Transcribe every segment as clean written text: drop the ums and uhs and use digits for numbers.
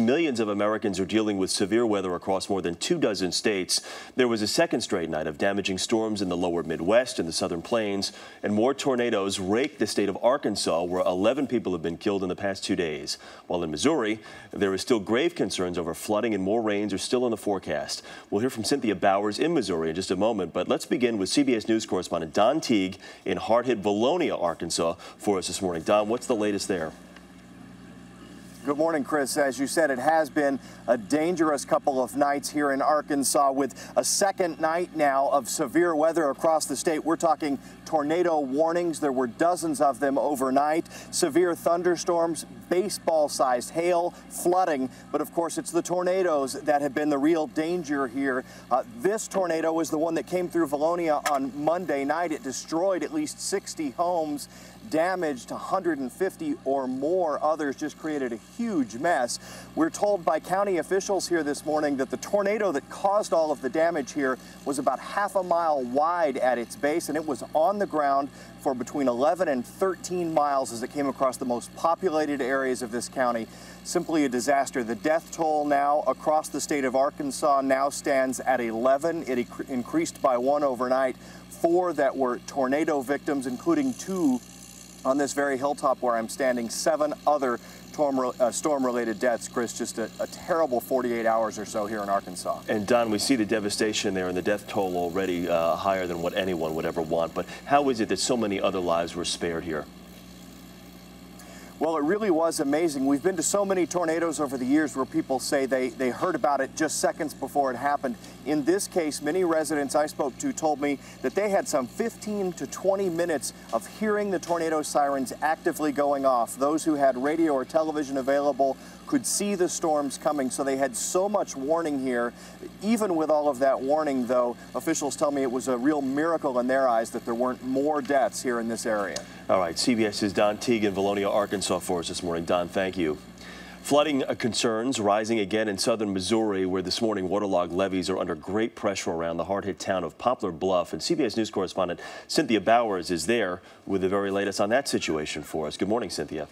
millions of Americans are dealing with severe weather across more than 24 states. There was a second straight night of damaging storms in the lower Midwest and the southern plains, and more tornadoes raked the state of Arkansas, where 11 people have been killed in the past 2 days. While in Missouri, there is still grave concerns over flooding, and more rains are still in the forecast. We'll hear from Cynthia Bowers in Missouri in just a moment, but let's begin with CBS News correspondent Don Teague in hard-hit Vilonia, Arkansas, for us this morning. Don, what's the latest there? Good morning, Chris. As you said, it has been a dangerous couple of nights here in Arkansas, with a second night now of severe weather across the state. We're talking tornado warnings. There were dozens of them overnight. Severe thunderstorms, baseball-sized hail, flooding. But of course, it's the tornadoes that have been the real danger here. This tornado is the one that came through Vilonia on Monday night. It destroyed at least 60 homes, damaged 150 or more others, just created a huge mess. We're told by county officials here this morning that the tornado that caused all of the damage here was about half a mile wide at its base, and it was on the ground for between 11 and 13 miles as it came across the most populated areas of this county. Simply a disaster. The death toll now across the state of Arkansas now stands at 11. It increased by 1 overnight. 4 that were tornado victims, including 2 on this very hilltop where I'm standing. 7 other storm-related deaths, Chris. Just a terrible 48 hours or so here in Arkansas. And Don, we see the devastation there and the death toll already higher than what anyone would ever want. But how is it that so many other lives were spared here? Well, it really was amazing. We've been to so many tornadoes over the years where people say they heard about it just seconds before it happened. In this case, many residents I spoke to told me that they had some 15 to 20 minutes of hearing the tornado sirens actively going off. Those who had radio or television available could see the storms coming, so they had so much warning here. Even with all of that warning, though, officials tell me it was a real miracle in their eyes that there weren't more deaths here in this area. All right, CBS's Don Teague in Vilonia, Arkansas for us this morning. Don, thank you. Flooding concerns rising again in southern Missouri, where this morning waterlogged levees are under great pressure around the hard-hit town of Poplar Bluff. And CBS News correspondent Cynthia Bowers is there with the very latest on that situation for us. Good morning, Cynthia.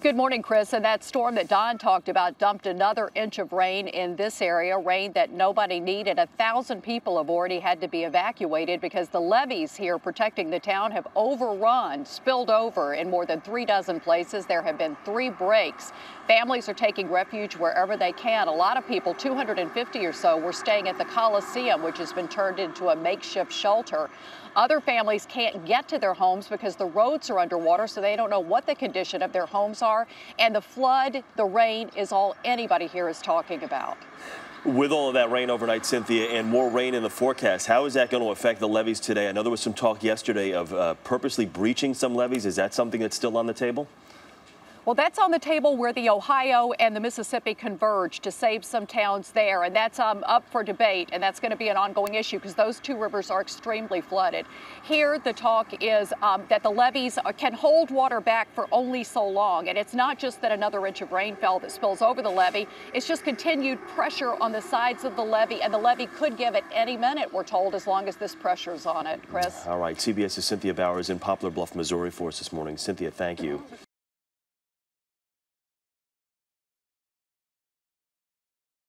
Good morning, Chris. And that storm that Don talked about dumped another inch of rain in this area, rain that nobody needed. 1,000 people have already had to be evacuated because the levees here protecting the town have overrun, spilled over in more than 3 dozen places. There have been 3 breaks. Families are taking refuge wherever they can. A lot of people, 250 or so, were staying at the Coliseum, which has been turned into a makeshift shelter. Other families can't get to their homes because the roads are underwater, so they don't know what the condition of their homes are. And the flood, the rain is all anybody here is talking about. With all of that rain overnight, Cynthia, and more rain in the forecast, how is that going to affect the levees today? I know there was some talk yesterday of purposely breaching some levees. Is that something that's still on the table? Well, that's on the table where the Ohio and the Mississippi converge to save some towns there, and that's up for debate, and that's going to be an ongoing issue because those 2 rivers are extremely flooded. Here, the talk is that the levees can hold water back for only so long, and it's not just that another inch of rain fell that spills over the levee. It's just continued pressure on the sides of the levee, and the levee could give at any minute, we're told, as long as this pressure's on it. Chris? All right, CBS's Cynthia Bowers in Poplar Bluff, Missouri for us this morning. Cynthia, thank you.